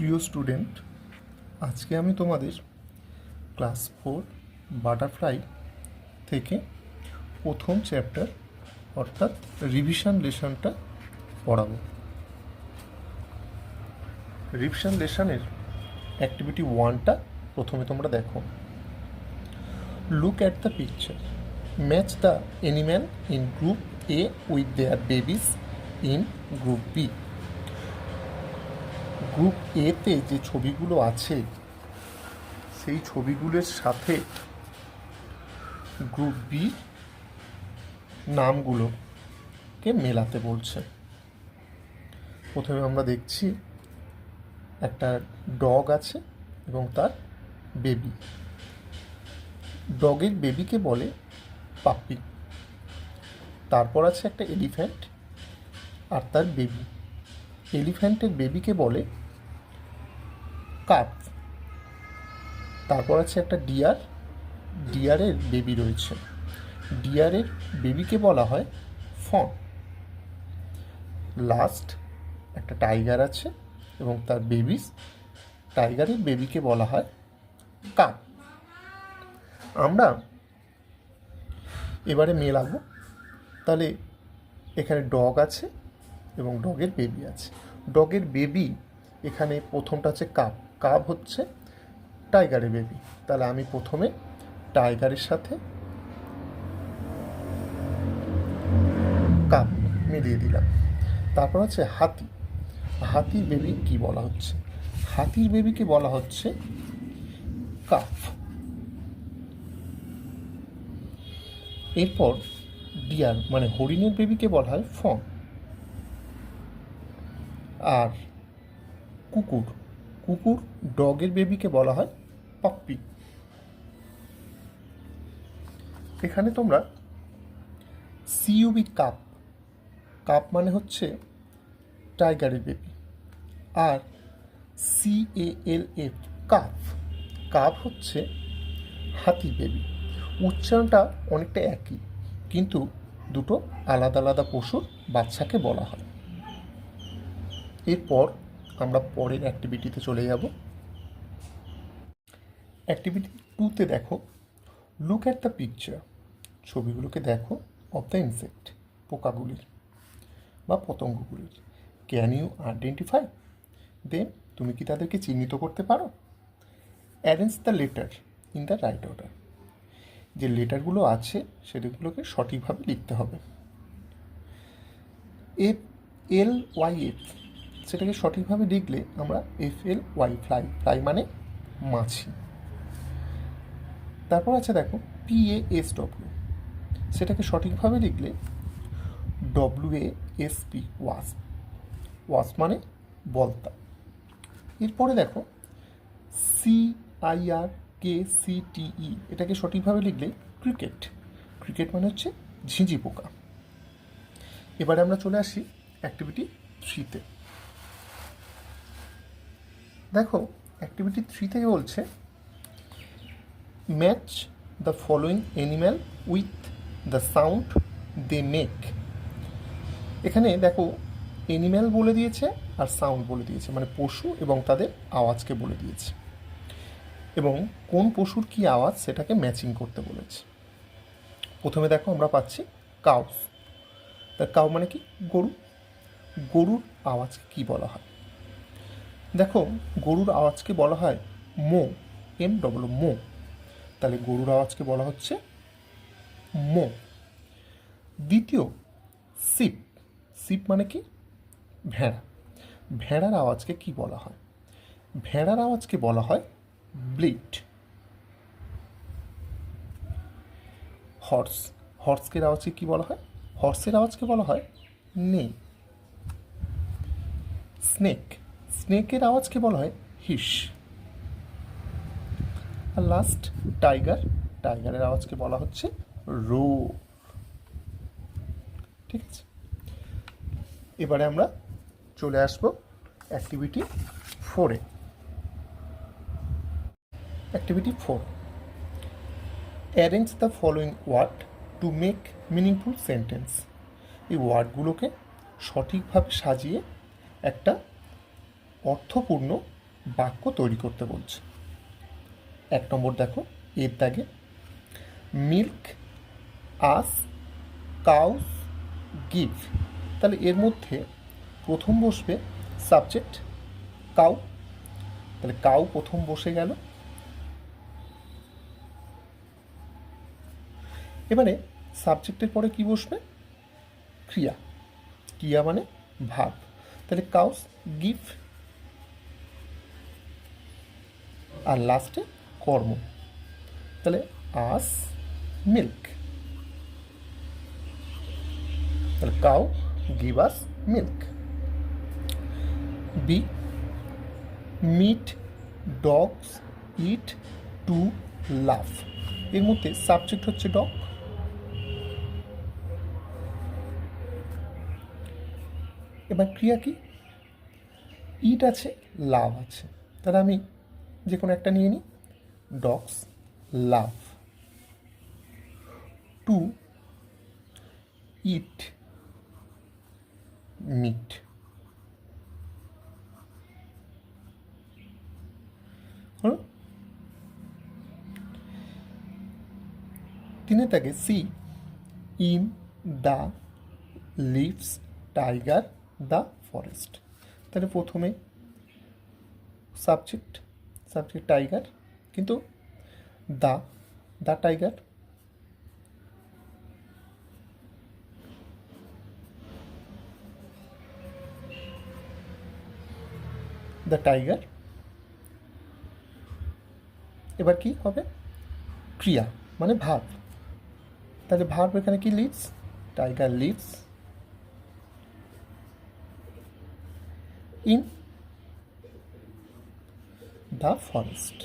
প্রিয় স্টুডেন্ট, আজকে আমি তোমাদের ক্লাস 4 বাটারফ্লাই থেকে প্রথম চ্যাপ্টার অর্থাৎ রিভিশন লেসনটা পড়াবো। রিভিশন লেসনের অ্যাক্টিভিটি 1টা প্রথমে তোমরা দেখো। Look at the picture, match the animal in group A with their babies in group B. Group এতে যে ছবিগুলো আছে সেই ছবিগুলোর সাথে গ্রুপ বি নামগুলোকে মেলাতে বলছে। প্রথমে আমরা দেখছি একটা ডগ আছে এবং তার বেবি। ডগের বেবিকে বলে পাপ্পি। তারপর আছে একটা এলিফ্যান্ট আর তার বেবি। এলিফ্যান্টের বেবিকে বলে কাপ। তারপর আছে একটা ডিয়ার, ডিয়ারের বেবি রয়েছে। ডিয়ারের বেবিকে বলা হয় ফন। লাস্ট একটা টাইগার আছে এবং তার বেবিস, টাইগারের বেবিকে বলা হয় কাপ। আমরা এবারে মেলাবো। তাহলে এখানে ডগ আছে এবং ডগের বেবি আছে। ডগের বেবি এখানে প্রথমটা হচ্ছে কাপ, কাপ হচ্ছে টাইগারের বেবি। তাহলে আমি প্রথমে টাইগারের সাথে কাপ মিলিয়ে দিলাম। তারপর হচ্ছে হাতি। হাতির বেবি কি বলা হচ্ছে? হাতির বেবিকে বলা হচ্ছে কাফ। এরপর ডিয়ার মানে হরিণের বেবিকে বলা হয় ফন। আর কুকুর, কুকুর ডগের বেবিকে বলা হয় পাপ্পি। এখানে তোমরা সিইউবি কাপ, কাপ মানে হচ্ছে টাইগারের বেবি। আর CALF কাফ, কাফ হচ্ছে হাতির বেবি। উচ্চারণটা অনেকটা একই, কিন্তু দুটো আলাদা আলাদা পশুর বাচ্চাকে বলা হয়। এরপর আমরা পরের অ্যাক্টিভিটিতে চলে যাব। অ্যাক্টিভিটি 2তে দেখো, লুক অ্যাট দ্য পিকচার। ছবিগুলোকে দেখো অফ দ্য ইনসেক্ট, পোকাগুলির বা পতঙ্গগুলির। ক্যান ইউ আইডেন্টিফাই দেন? তুমি কি তাদেরকে চিহ্নিত করতে পারো? Arrange the letter in the right order. যে লেটারগুলো আছে সেগুলোকে সঠিকভাবে লিখতে হবে। FLYF সেটাকে সঠিকভাবে লিখলে আমরা FLY ফ্লাই, ফ্লাই মানে মাছি। তারপর আছে দেখো PASW, সেটাকে সঠিকভাবে লিখলে WASP ওয়াস্প, ওয়াস্প মানে বলতা। এরপরে দেখো CIRKCTE, এটাকে সঠিকভাবে লিখলে ক্রিকেট, ক্রিকেট মানে হচ্ছে ঝিঁঝি পোকা। এবারে আমরা চলে আসি অ্যাক্টিভিটি 3তে। দেখো অ্যাক্টিভিটি 3 থেকে বলছে match the following animal with the sound they make. এখানে দেখো অ্যানিম্যাল বলে দিয়েছে আর সাউন্ড বলে দিয়েছে, মানে পশু এবং তাদের আওয়াজকে বলে দিয়েছে, এবং কোন পশুর কী আওয়াজ সেটাকে ম্যাচিং করতে বলেছে। প্রথমে দেখো আমরা পাচ্ছি কাউস। তা কাউ মানে কি? গরু। গরুর আওয়াজকে কী বলা হয়? দেখো গরুর আওয়াজকে বলা হয় মো, MW মো। তাহলে গরুর আওয়াজকে বলা হচ্ছে মো। দ্বিতীয় সিপ, সিপ মানে কি? ভেড়া। ভেড়ার আওয়াজকে কি বলা হয়? ভেড়ার আওয়াজকে বলা হয় ব্লিট। হর্স, হর্সের আওয়াজকে কি বলা হয়? হর্সের আওয়াজকে বলা হয় নেই। স্নেক, স্নেকের আওয়াজকে বলা হয় হিস। আর লাস্ট টাইগার, টাইগারের আওয়াজকে বলা হচ্ছে রো। ঠিক আছে, এবারে আমরা চলে আসবো অ্যাক্টিভিটি 4-এ। Activity 4, arrange the following word to make meaningful sentence. এই ওয়ার্ডগুলোকে সঠিকভাবে সাজিয়ে একটা অর্থপূর্ণ বাক্য তৈরি করতে বলছে। 1 নম্বর দেখো এর দাগে, মিল্ক আস কাউস গিভ। তাহলে এর মধ্যে প্রথম বসবে সাবজেক্ট কাউ, তাহলে কাউ প্রথম বসে গেল। এবারে সাবজেক্টের পরে কি বসবে? ক্রিয়া, ক্রিয়া মানে ভাব, তাহলে কাউস গিভ। আর লাস্টে কর্ম, তাহলে আস মিল্ক, তাহলে cow give us milk. B, meat dogs eat to love. এর মধ্যে সাবজেক্ট হচ্ছে ডগ, এবার ক্রিয়া কি? ইট আছে, লাভ আছে, তাহলে আমি যে কোনো একটা নিয়ে নিই। Dogs love to eat meat. হলো? 3 থাকে C in the lives tiger the forest. তাহলে প্রথমে সাবজেক্ট, সাবজেক্ট টাইগার, কিন্তু the, the tiger, the tiger. এবার কি হবে? ক্রিয়া মানে ভার্ব, তাহলে ভার্ব এখানে কি? Lives, tiger lives in the forest.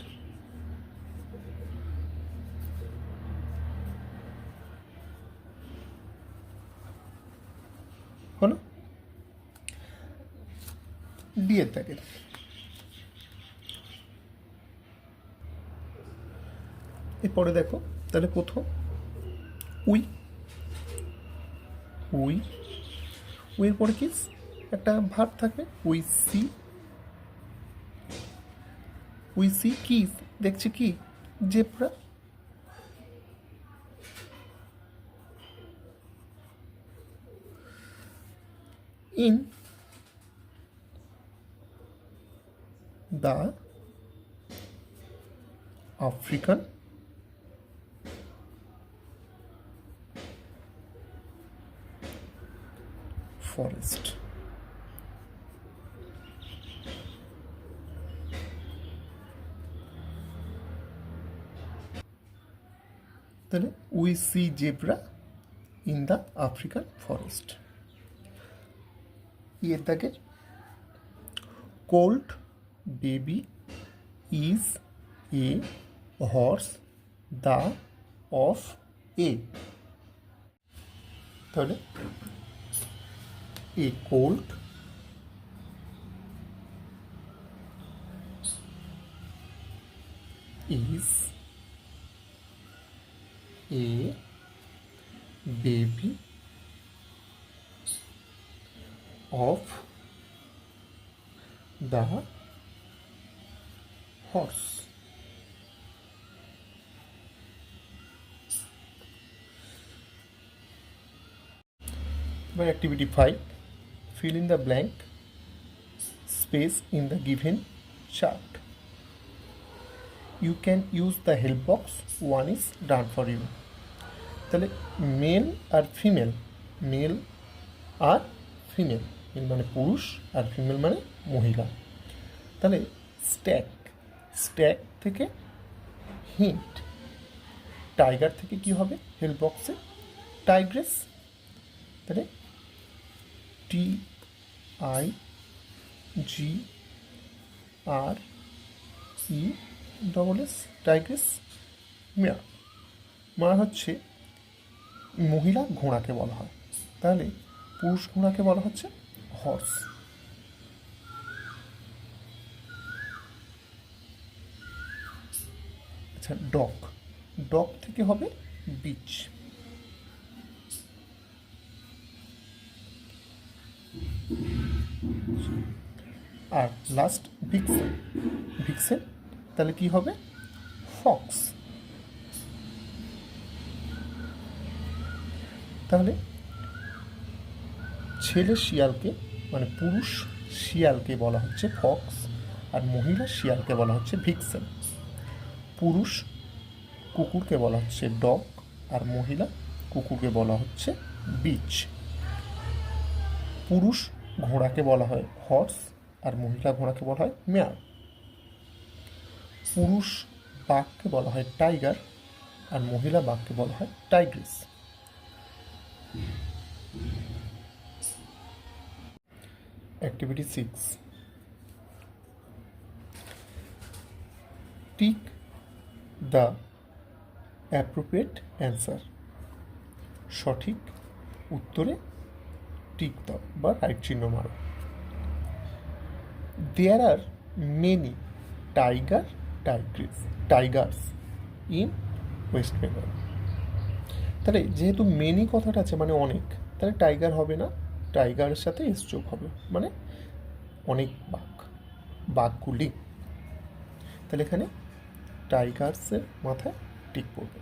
হলো? দিয়ে থাকে এরপরে দেখো, তাহলে প্রথম উই, উই, উইয়ের পরে কি? একটা ভার্ব থাকবে, উই সি। উই সি কি দেখছি? কি? Zebra. In the African forest. তাহলে we see zebra in the African forest. এর দাগের colt baby is a horse the of a. তাহলে a colt is a baby of the horse. By activity 5, fill in the blank space in the given chart. You can use the help box, one is done for you. তাহলে male আর female, male আর female, male মানে পুরুষ আর female মানে মহিলা। তাহলে stack, stack থেকে হিন্ট, টাইগার থেকে কি হবে? হেল্প বক্সে টাইগ্রেস, তাহলে T I G R E double S, tigress. মেয়া, মা হচ্ছে মহিলা ঘোড়াকে বলা হয়, তাহলে পুরুষ ঘোড়াকে বলা হচ্ছে হর্স। আচ্ছা, ডগ, ডগ থেকে হবে বিচ। আর লাস্ট ভিক্সেন। ভিক্সেন তাহলে কি হবে? ফক্স। তাহলে ছেলে শিয়ালকে মানে পুরুষ শিয়ালকে বলা হচ্ছে ফক্স, আর মহিলা শিয়ালকে বলা হচ্ছে ভিক্সেন। পুরুষ কুকুরকে বলা হচ্ছে ডগ, আর মহিলা কুকুরকে বলা হচ্ছে বিচ। পুরুষ ঘোড়াকে বলা হয় হর্স, আর মহিলা ঘোড়াকে বলা হয় মেয়ার। পুরুষ বাঘকে বলা হয় টাইগার, আর মহিলা বাঘকে বলা হয় tigress. Activity 6, tick the appropriate answer. সঠিক উত্তরে টিক দাও বা রাইট চিহ্ন মারো। There are many tigers in West Bengal. তাহলে যেহেতু মেনি কথাটা আছে মানে অনেক, তাহলে টাইগার হবে না, টাইগারের সাথে এস যোগ হবে, মানে অনেক বাঘগুলি। তাহলে এখানে টাইগার্সের মাথায় টিক পড়বে।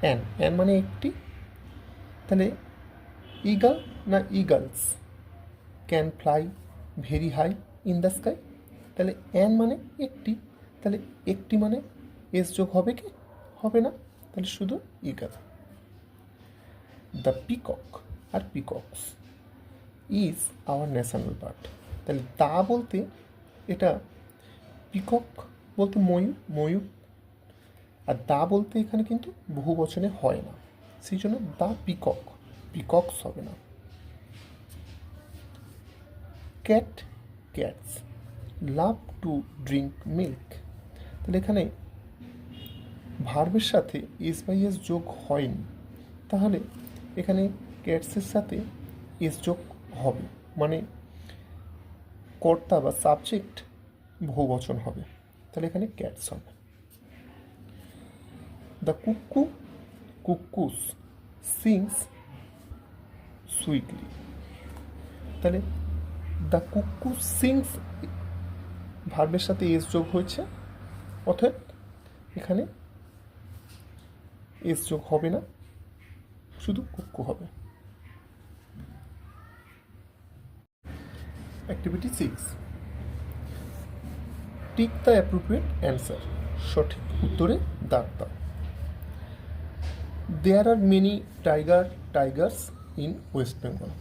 অ্যান মানে একটি, তাহলে ইগল না eagles can fly very high in the sky. তাহলে অ্যান মানে একটি, তাহলে একটি মানে এস যোগ হবে কি? হবে না, তাহলে শুধু ইগল। দ্য পিকক আর peacocks is our national bird. তাহলে তা বলতে এটা পিকক বলতে ময়ূর, আর দা বলতে এখানে কিন্তু বহু বচনে হয় না, সেই জন্য দ্য পিকক্স হবে না। Cats love to drink milk. তাহলে এখানে ভার্বের সাথে এস বাই এস যোগ হয়নি, তাহলে এখানে ক্যাটসের সাথে এস যোগ হবে, মানে কর্তা বা সাবজেক্ট বহুবচন হবে, তাহলে এখানে ক্যাটস হবে। The cuckoos sings sweetly. তাহলে দ্য কুকু সিংস ভার্বের সাথে এস যোগ হয়েছে, অর্থাৎ এখানে এস যোগ হবে না, শুধু কুক্কু হবে। Activity 6, tick the appropriate answer. সঠিক উত্তরে দাগ দাও। There are many tigers in West Bengal.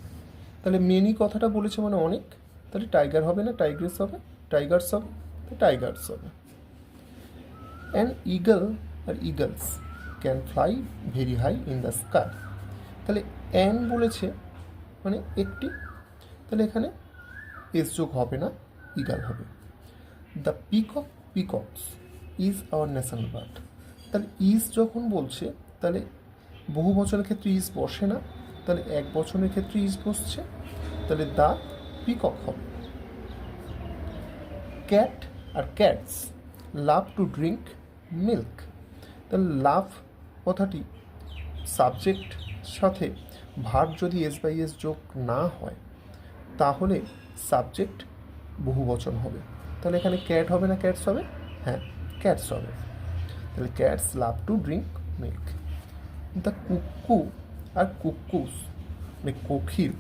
তাহলে মেনি কথাটা বলেছে মানে অনেক, তাহলে টাইগার হবে না, টাইগ্রিস হবে, টাইগার্স হবে, তো টাইগার্স হবে। অ্যান ইগল আর eagles can fly very high in the sky. তাহলে অ্যান বলেছে মানে একটি, তাহলে এখানে এস যোগ হবে না, ইগল হবে। The পিকক্স is our national bird. তাহলে ইজ যখন বলছে তাহলে বহু বচনের ক্ষেত্রে ইজ বসে না, তাহলে এক বচনের ক্ষেত্রে ইজ বসছে, তাহলে দ্য পিকক হবে। ক্যাট আর cats love to drink milk. তাহলে লাভ কথাটি সাবজেক্ট সাথে ভার্ব যদি এস বাই এস যোগ না হয় তাহলে সাবজেক্ট বহু বচন হবে, তাহলে এখানে ক্যাট হবে না ক্যাটস হবে? হ্যাঁ, ক্যাটস হবে। তাহলে cats love to drink milk. The cuckoo আর কুকুস মানে কোকিল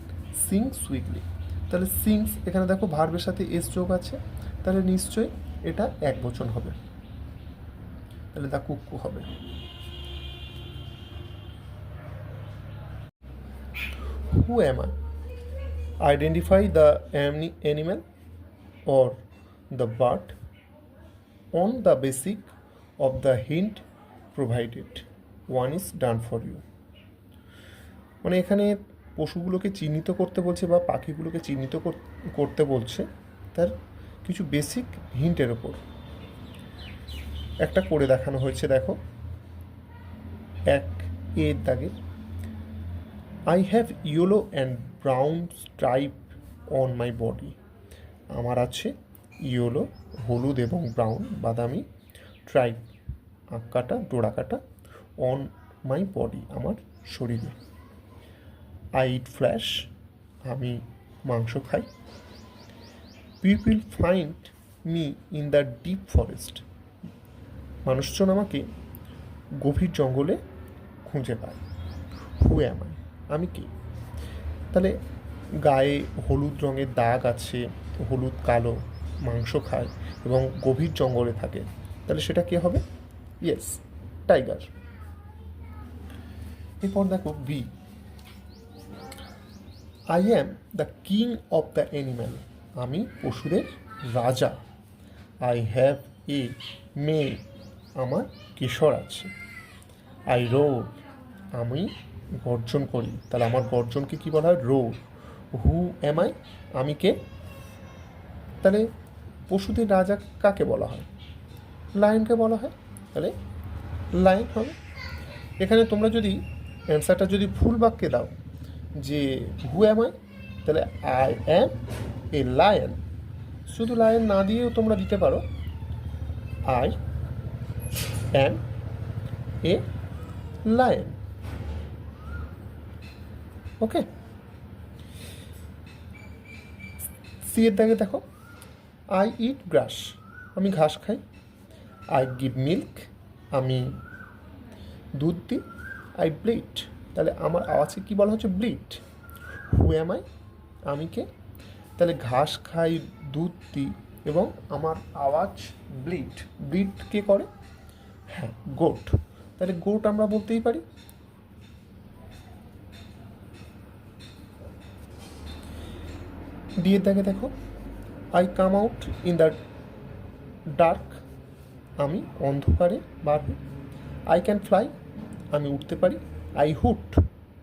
সিং সুইটলি। তাহলে সিংস এখানে দেখো ভার্বের সাথে এস যোগ আছে, তাহলে নিশ্চয়ই এটা এক বচন হবে, তাহলে দ্য কুকু হবে। Who am I? Identify the animal or the bird on the basis of the hint provided. One is done for you. মানে এখানে পশুগুলোকে চিহ্নিত করতে বলছে বা পাখিগুলোকে চিহ্নিত করতে বলছে তার কিছু বেসিক হিন্টের ওপর। একটা করে দেখানো হয়েছে, দেখো 1 দাগে, I have yellow and brown stripe on my body. আমার আছে ইয়েলো হলুদ এবং ব্রাউন বাদামি ট্রাইপ আঁকাটা ডোরাকাটা অন মাই বডি আমার শরীরে। আই ইট ফ্ল্যাশ আমি মাংস খাই। People find me in the deep forest, মানুষজন আমাকে গভীর জঙ্গলে খুঁজে পায়। হু অ্যাম আই, আমি কি? তাহলে গায়ে হলুদ রঙের দাগ আছে, হলুদ কালো, মাংস খায় এবং গভীর জঙ্গলে থাকে, তাহলে সেটা কে হবে? Yes, tiger. এরপর দেখো B, I am the king of the animal, আমি পশুদের রাজা। আই হ্যাভ এ মেয়ে, আমার কেশর আছে। আই রোর, আমি গর্জন করি, তাহলে আমার গর্জনকে কি বলা হয়? রোর। হু অ্যাম আই, আমি কে? তাহলে পশুদের রাজা কাকে বলা হয়? লায়নকে বলা হয়, তাহলে লায়ন হবে। এখানে তোমরা যদি অ্যান্সারটা যদি ফুল বাক্যে দাও যে হু অ্যাম আই, তাহলে আই অ্যাম এ লায়ন। শুধু লায়ন না দিয়েও তোমরা দিতে পারো I am a lion. Okay, C এর দাগে দেখো, আই ইট গ্রাস, আমি ঘাস খাই। আই গিভ মিল্ক, আমি দুধ দিই। আই ব্লিড, তাহলে আমার আওয়াজকে কী বলা হচ্ছে? ব্লিড। হু অ্যাম আই, আমি কে? তাহলে ঘাস খাই, দুধ দিই এবং আমার আওয়াজ ব্লিড। ব্লিড কে করে? হ্যাঁ, গোট। তাহলে গোট আমরা বলতেই পারি। ডি এর দাগে দেখো, I come out in the dark, আমি অন্ধকারে বার হই। আই ক্যান ফ্লাই, আমি উঠতে পারি। আই হুট,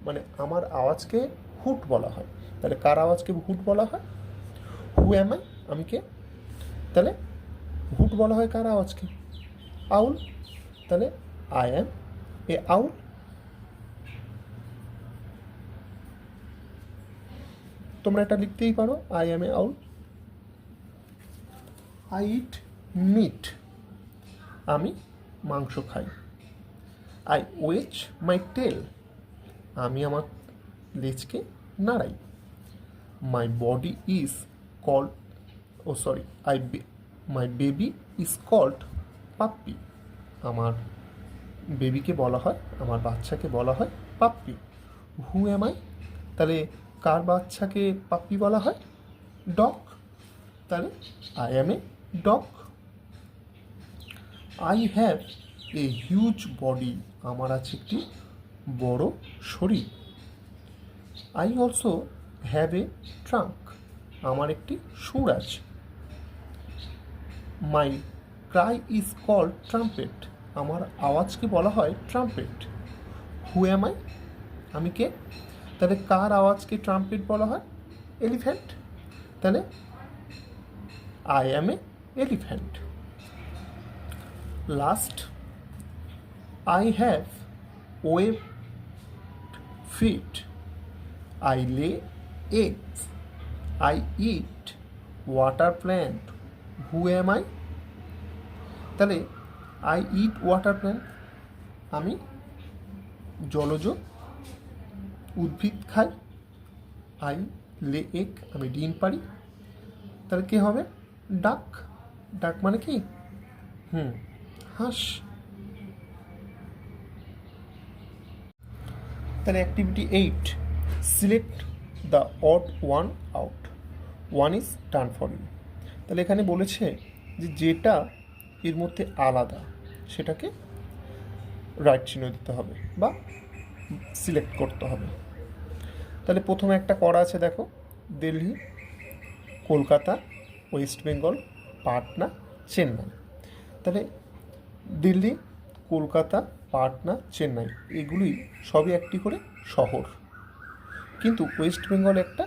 মানে আমার আওয়াজকে হুট বলা হয়, তাহলে কার আওয়াজকে হুট বলা হয়? হু অ্যাম আই, আমি কে? তাহলে হুট বলা হয় কার আওয়াজকে? আউল, তাহলে আই অ্যাম এ আউল। তোমরা এটা লিখতেই পারো, I am a owl. I eat meat, আমি মাংস খাই। আই ওয়েচ মাই টেল, আমি আমার লেজকে নাড়াই। My body is called, oh sorry, my baby is called puppy, আমার বেবিকে বলা হয়, আমার বাচ্চাকে বলা হয় পাপ্পি। হু অ্যাম আই, তাহলে কার বাচ্চাকে পাপ্পি বলা হয়? ডগ, তাহলে I am a dog. I have a huge body, আমার আছে একটি বড় শরীর। I also have a trunk, আমার একটি সুর আছে। মাই ক্রাই ইজ কল্ড ট্রাম্পেট, আমার আওয়াজকে বলা হয় ট্রাম্পেট। হু অ্যাম আই, আমি কে? তাহলে কার আওয়াজকে ট্রাম্পেট বলা হয়? এলিফ্যান্ট, তাহলে I am a elephant. Last, I have web feet, I lay eggs, I eat water plant. Who am I, তাহলে আই ইট ওয়াটার প্ল্যান্ট, আমি জলজ উদ্ভিদ খাই। আই লে এগ, আমি ডিম পারি। তাহলে কে হবে? ডাক। ডাক মানে কি? হাঁস। তাহলে activity 8, select the odd one out, one is done for you. তাহলে এখানে বলেছে যে যেটা এর মধ্যে আলাদা সেটাকে রাইট চিহ্ন দিতে হবে বা সিলেক্ট করতে হবে। তাহলে প্রথমে একটা করা আছে দেখো, দিল্লি, কলকাতা, ওয়েস্ট বেঙ্গল, পাটনা, চেন্নাই। তাহলে দিল্লি, কলকাতা, পাটনা, চেন্নাই এগুলি সবই একটি করে শহর, কিন্তু ওয়েস্ট বেঙ্গল একটা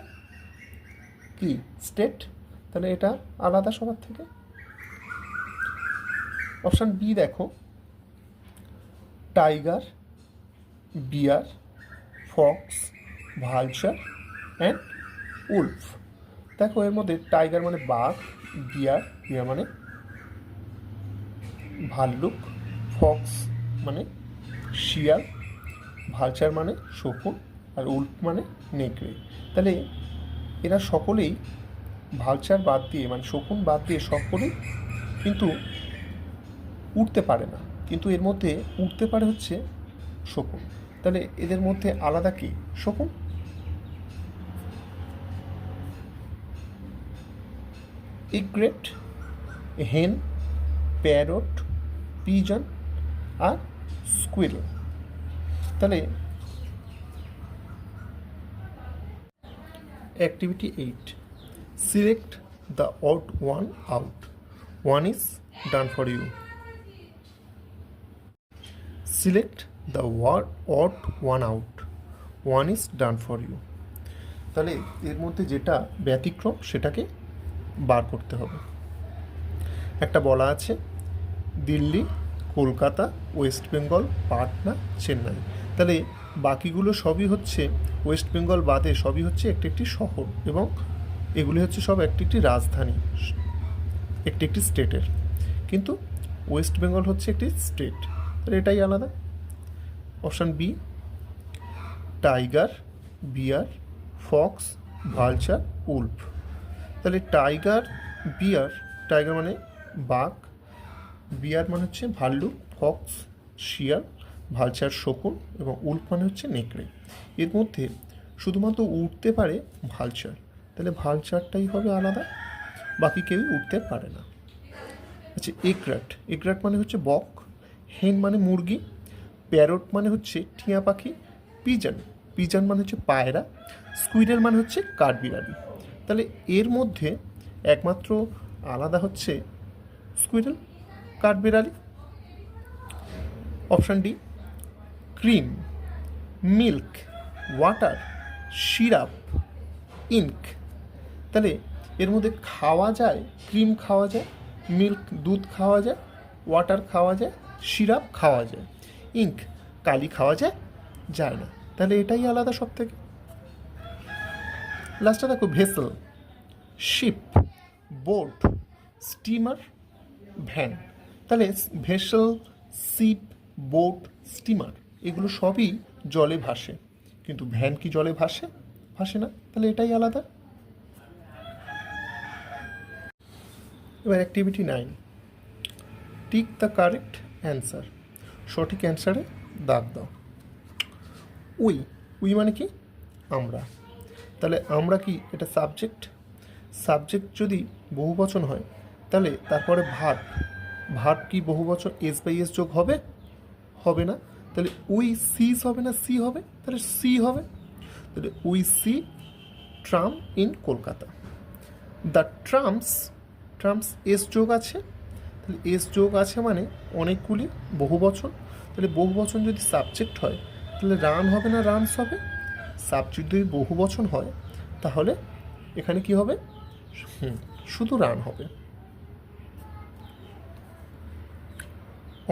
কি স্টেট, তাহলে এটা আলাদা সবার থেকে। অপশান বি দেখো, tiger, bear, fox, vulture and wolf. দেখো এর মধ্যে টাইগার মানে বাঘ, বিয়ার মানে ভাল্লুক, ফক্স মানে শিয়াল, ভালচার মানে শকুন আর উল্ফ মানে নেকড়ে। তাহলে এরা সকলেই ভালচার বাদ দিয়ে মানে শকুন বাদ দিয়ে সকলেই কিন্তু উঠতে পারে না, কিন্তু এর মধ্যে উঠতে পারে হচ্ছে শকুন। তাহলে এদের মধ্যে আলাদা কি? শকুন। ইগ্রেট, হেন, প্যারট, পিজন আর স্কুইরেল। তাহলে activity 8, select the odd one out, one is done for you. Select the odd one out, one is done for you. তাহলে এর মধ্যে যেটা ব্যতিক্রম সেটাকে বার করতে হবে। একটা বলা আছে দিল্লি, কলকাতা, ওয়েস্ট বেঙ্গল, পাটনা, চেন্নাই। তাহলে বাকিগুলো সবই হচ্ছে ওয়েস্ট বেঙ্গল বাদে সবই হচ্ছে একটি একটি শহর, এবং এগুলি হচ্ছে সব একটি একটি রাজধানী, একটি একটি স্টেটের। কিন্তু ওয়েস্ট বেঙ্গল হচ্ছে একটি স্টেট, তাহলে এটাই আলাদা। Option B, tiger, bear, fox, vulture, wolf. তাহলে টাইগার, বিয়ার, টাইগার মানে বাঘ, বিয়ার মানে হচ্ছে ভাল্লুক, ফক্স শিয়াল, ভালচার শকুন এবং উল্ফ মানে হচ্ছে নেকড়ে। এর মধ্যে শুধুমাত্র উঠতে পারে ভালচার, তাহলে ভালচারটাই হবে আলাদা, বাকি কেউই উঠতে পারে না। আচ্ছা, এগ্রাট, এগ্রাট মানে হচ্ছে বক, হেন মানে মুরগি, প্যারট মানে হচ্ছে টিয়া পাখি, পিজন, পিজন মানে হচ্ছে পায়রা, স্কুইরেল মানে হচ্ছে কাঠবিড়ালি। তাহলে এর মধ্যে একমাত্র আলাদা হচ্ছে স্কুইরেল, কাঠবিড়ালি। Option D, cream, milk, water, syrup, ink. তাহলে এর মধ্যে খাওয়া যায়, ক্রিম খাওয়া যায়, মিল্ক দুধ খাওয়া যায়, ওয়াটার খাওয়া যায়, সিরাপ খাওয়া যায়, ইঙ্ক কালি খাওয়া যায় না। তাহলে এটাই আলাদা সব থেকে। লাস্টে দেখো vessel, ship, boat, steamer, van. তাহলে ভেসেল, শিপ, বোট, স্টিমার এগুলো সবই জলে ভাসে, কিন্তু ভ্যান কি জলে ভাসে? ভাসে না, তাহলে এটাই আলাদা। এবার activity 9, tick the correct answer, সঠিক অ্যান্সারে দাগ দাও। উই, উই মানে কি? আমরা। তাহলে আমরা কি? এটা সাবজেক্ট। সাবজেক্ট যদি বহুবচন হয় তাহলে তারপরে ভার্ব, ভার্ব কি বহুবচন এস বাই এস যোগ হবে? হবে না। তাহলে উই সিজ হবে না সি হবে? তাহলে সি হবে। তাহলে we C term end Kolkata. The trams, trams S যোগ আছে, তাহলে এস যোগ আছে মানে অনেকগুলি বহুবচন। তাহলে বহুবচন যদি সাবজেক্ট হয় তাহলে রান হবে না রানস হবে? সাবজেক্ট যদি বহুবচন হয় তাহলে এখানে কি হবে? শুধু রান হবে।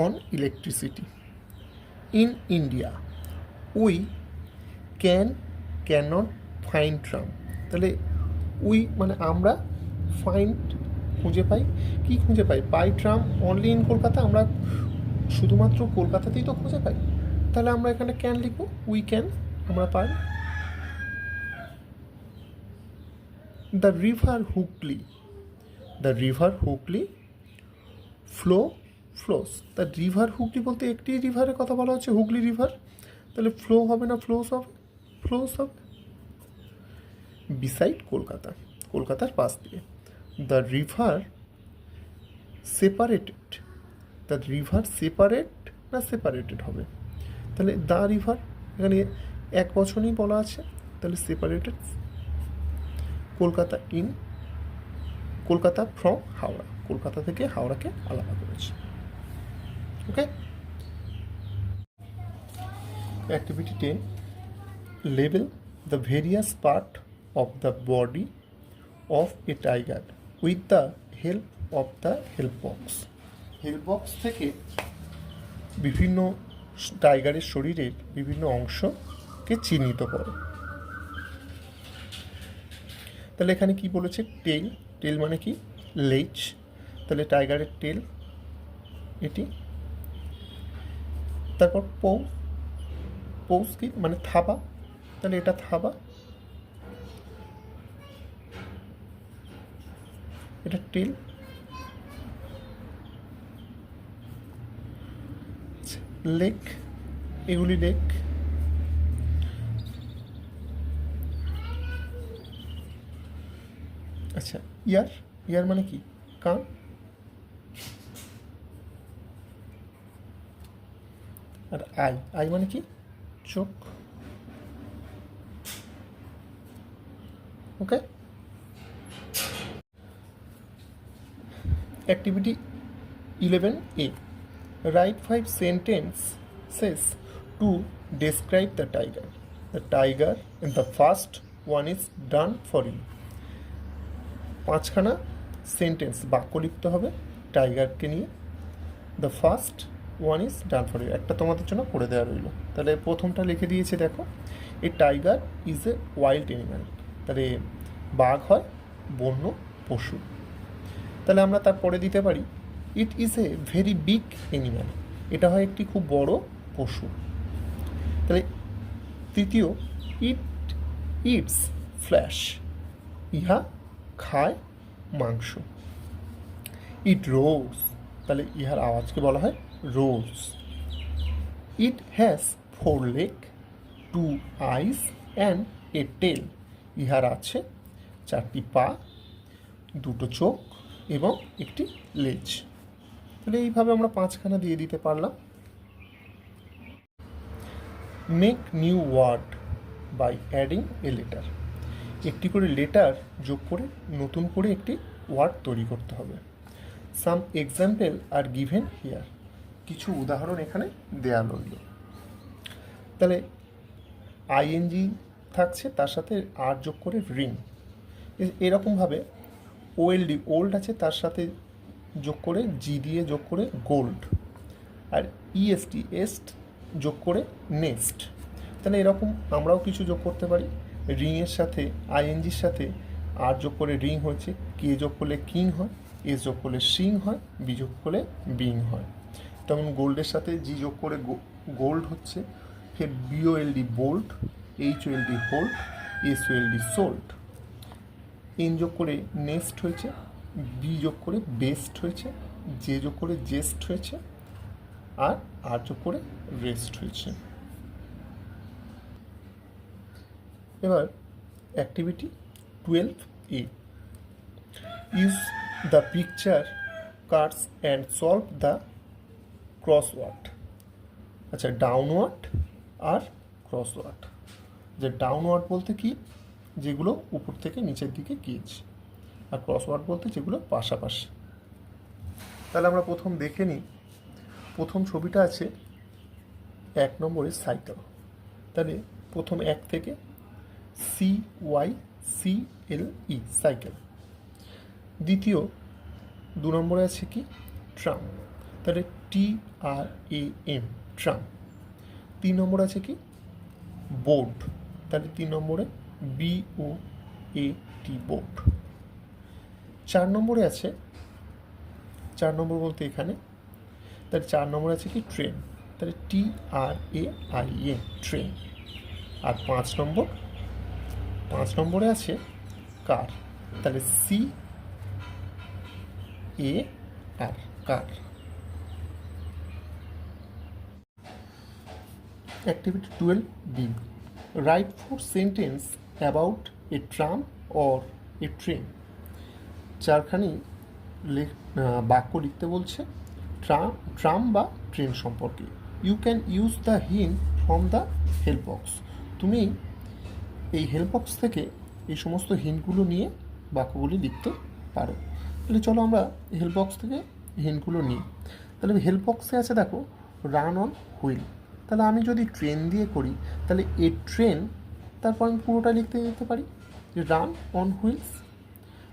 On electricity, in India, we can not find tram. তাহলে উই মানে আমরা, ফাইন্ড খুঁজে পাই, কি খুঁজে পাই? পাই ট্রাম অনলি ইন কলকাতা, আমরা শুধুমাত্র কলকাতাতেই তো খুঁজে পাই। তাহলে আমরা এখানে ক্যান লিখবো, উই ক্যান, আমরা পাই। The river Hooghly, the river Hooghly flows. The river Hooghly বলতে একটি রিভারের কথা বলা হচ্ছে, হুগলি রিভার। তাহলে ফ্লো হবে না ফ্লোস হবে? ফ্লোস হবে। বিসাইড কলকাতা, কলকাতার পাশ দিয়ে। The river separated, the river separate না সেপারেটেড হবে? তাহলে দ্য রিভার এখানে এক বচনই বলা আছে, তাহলে separated. Kolkata in, Kolkata from Howrah, Kolkata থেকে হাওড়াকে আলাদা করেছে। Okay. Activity 10, label the various part of the body of a tiger with the help of the help box. Help box থেকে বিভিন্ন টাইগারের শরীরের বিভিন্ন অংশকে চিহ্নিত করো। তাহলে এখানে কি বলেছে? টেল, টেল মানে কি? লেজ। তাহলে টাইগারের টেল এটি। তারপর পৌস কি মানে থাবা, তাহলে এটা থাবা। এটা টেল। লেগ, এগুলি লেগ। আচ্ছা, ইয়ার, ইয়ার মানে কি? কান। আর আই, আই মানে কি? চোখ। Okay. Activity 11A, write 5 sentences to describe the tiger. The tiger in the first one is done for you. 5খানা সেন্টেন্স, বাক্য লিখতে হবে টাইগারকে নিয়ে। The first one is done for you, একটা তোমাদের জন্য করে দেওয়া রইল। তাহলে প্রথমটা লিখে দিয়েছে, দেখো, a tiger is a wild animal. তাহলে বাঘ হয় বন্য পশু। তাহলে আমরা তারপরে দিতে পারি, it is a very big animal, এটা হয় একটি খুব বড় পশু। তাহলে তৃতীয়, ইট ইটস ফ্ল্যাশ, ইহা খায় মাংস। ইট রোজ, তাহলে ইহার আওয়াজকে বলা হয় রোজ। It has 4 leg, 2 eyes and a tail, ইহার আছে 4টি পা, 2টো চোখ এবং একটি লেজ। তাহলে এইভাবে আমরা 5খানা দিয়ে দিতে পারলাম। Make new word by adding a letter, একটি করে লেটার যোগ করে নতুন করে একটি ওয়ার্ড তৈরি করতে হবে। সাম এক্সাম্পল আর গিভেন হিয়ার, কিছু উদাহরণ এখানে দেয়া রইল। তাহলে আইএনজি থাকছে, তার সাথে আর যোগ করে রিং, এরকমভাবে ওএলডি, ওল্ড আছে, তার সাথে যোগ করে জি দিয়ে যোগ করে গোল্ড, আর ইএসটি, এস্ট যোগ করে নেক্সট। তাহলে এরকম আমরাও কিছু যোগ করতে পারি। রিংয়ের সাথে, আইএনজির সাথে আর যোগ করে রিং হয়েছে, কে যোগ করলে কিং হয়, এস যোগ করলে সিং হয়, বি যোগ করলে বিং হয়। তেমন গোল্ডের সাথে জি যোগ করে গোল্ড হচ্ছে, ফের বিওএলডি বোল্ড, এইচওএলডি হোল্ড, এসওএলডি সোল্ড। এন যোগ করে নেক্সট হয়েছে, বি যোগ করে বেস্ট হয়েছে, জে যোগ করে জেস্ট হয়েছে, আর যোগ করে রেস্ট হয়েছে। এবার activity 12A, use the picture cards and solve the crossword. আচ্ছা, ডাউনওয়ার্ড আর ক্রসওয়ার্ড। যে ডাউনওয়ার্ড বলতে কি, যেগুলো উপর থেকে নিচের দিকে গিয়েছে, আর ক্রসওয়ার্ড বলতে যেগুলো পাশাপাশি। তাহলে আমরা প্রথম দেখে নিই। প্রথম ছবিটা আছে 1 নম্বরে সাইকেল। তাহলে প্রথম 1 থেকে CYCLE সাইকেল। দ্বিতীয় 2 নম্বরে আছে কি ট্রাম, তাহলে TRAM ট্রাম। 3 নম্বরে আছে কি বোর্ড, তাহলে 3 নম্বরে BOAT বোর্ড। 4 নম্বরে আছে, 4 নম্বর বলতে এখানে, তাহলে 4 নম্বরে আছে কি ট্রেন, তাহলে TRAIN ট্রেন। আর 5 নম্বরে আছে কার, তাহলে CAR car. Activity 12B, write 4 sentences about a tram or a train. 4খানি বাক্য লিখতে বলছে ট্রাম বা ট্রেন সম্পর্কে। You can use the hint from the help box, তুমি এই হেল্প বক্স থেকে এই সমস্ত হিন্টগুলো নিয়ে বাক্যগুলি লিখতে পারো। তাহলে চলো আমরা হেল্প বক্স থেকে হিন্টগুলো নিই। তাহলে হেল্প বক্সে আছে, দেখো, রান অন হুইল। তাহলে আমি যদি ট্রেন দিয়ে করি, তাহলে এ ট্রেন, তারপর আমি পুরোটা লিখতে যেতে পারি যে রান অন হুইলস।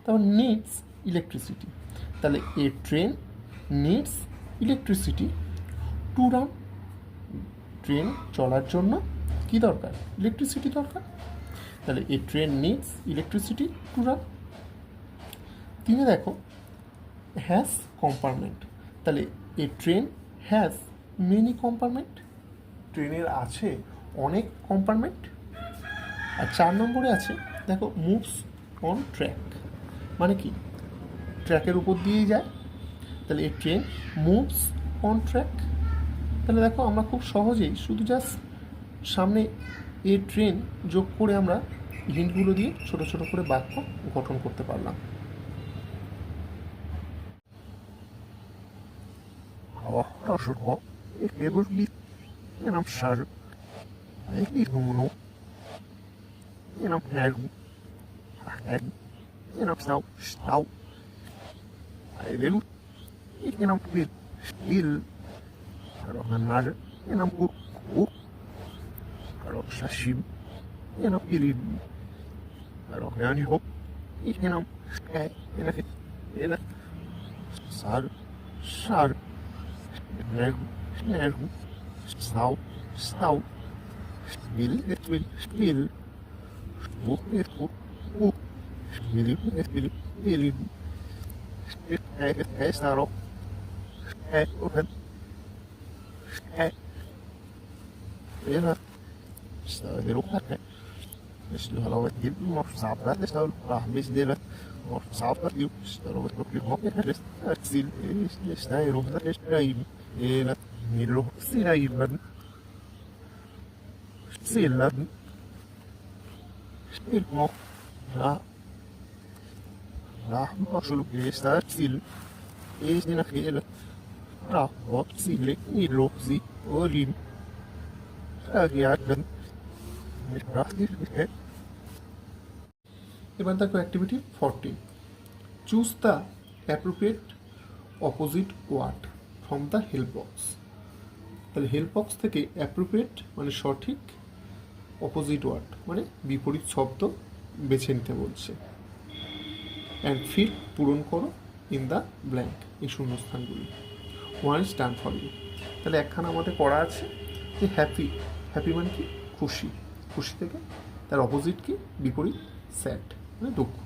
তারপর নিডস ইলেকট্রিসিটি, তাহলে a train needs electricity to run. Train চলার জন্য কি দরকার? ইলেকট্রিসিটি দরকার। তাহলে a train needs electricity to run. 3 দেখো হ্যাজ কম্পার্টমেন্ট, তাহলে a train has many compartment, ট্রেনের আছে অনেক কম্পার্টমেন্ট। আর 4 নম্বরে আছে, দেখো মুভস অন ট্র্যাক, মানে কি ট্র্যাকের উপর দিয়েই যায়, তাহলে a train moves on track. তাহলে দেখো আমরা খুব সহজেই শুধু জাস্ট সামনে এ ট্রেন যোগ করে আমরা হিন্টগুলো দিয়ে ছোট ছোট করে বাক্য গঠন করতে পারলাম। Hoorspel, ik heb het niet in een schar. Ik niet gewoon in een heg. In een stal. Hij wil ik in een pil. Stil. Er ook een nager in een boek. Er ook sashim in een pil. Er ook een hop. Ik in een skij. In een sar. Nergo, stal, spil, spook, spil, hij staat op, hij op het, hij, staat weer op het, dus nu hallo het hier, maar staat dat, is nou, mis delen, maar staat dat, staat op het kopje, maar het ziel, is daar hier op, dat is rijden. إلى ميلو سيلايبا سيلابا سيلمو لا مشلو كيستا سيل إيسنا خيلة لا وقت سيلي ميلو سي وليم ساقياتا مش راحتي في এবার দেখো activity 14, choose the appropriate opposite word from the help box. তাহলে help box থেকে appropriate মানে সঠিক, opposite word মানে বিপরীত শব্দ বেছে নিতে বলছে। অ্যান্ড ফিল পূরণ করো ইন দ্য ব্ল্যাঙ্ক, এই শূন্যস্থানগুলি। One is done for you. তাহলে একখানা আমাদের করা আছে যে হ্যাপি, হ্যাপি মানে কি খুশি, খুশি থেকে তার অপোজিট কি বিপরীত স্যাড মানে দুঃখ।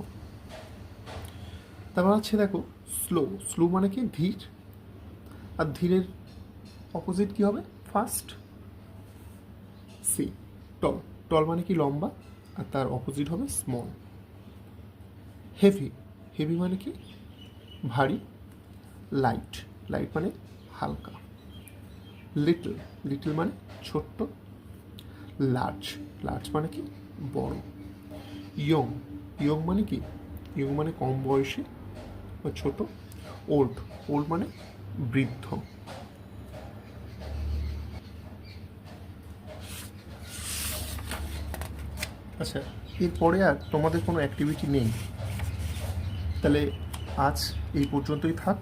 তারপর হচ্ছে দেখো স্লো, স্লো মানে কি ধীর, আর ধীরের অপোজিট কী হবে ফাস্ট। সি টল, টল মানে কি লম্বা, আর তার অপোজিট হবে স্মল। হেভি, হেভি মানে কি ভারী। লাইট, লাইট মানে হালকা। লিটল, লিটল মানে ছোট্ট। লার্জ, লার্জ মানে কি বড়। ইয়ং, ইয়ং মানে কি, ইয়ং মানে কম বয়সী বা ছোট। ওল্ড, ওল্ড মানে বৃদ্ধ। আচ্ছা, এরপরে আর তোমাদের কোনো অ্যাক্টিভিটি নেই, তাহলে আজ এই পর্যন্তই থাক।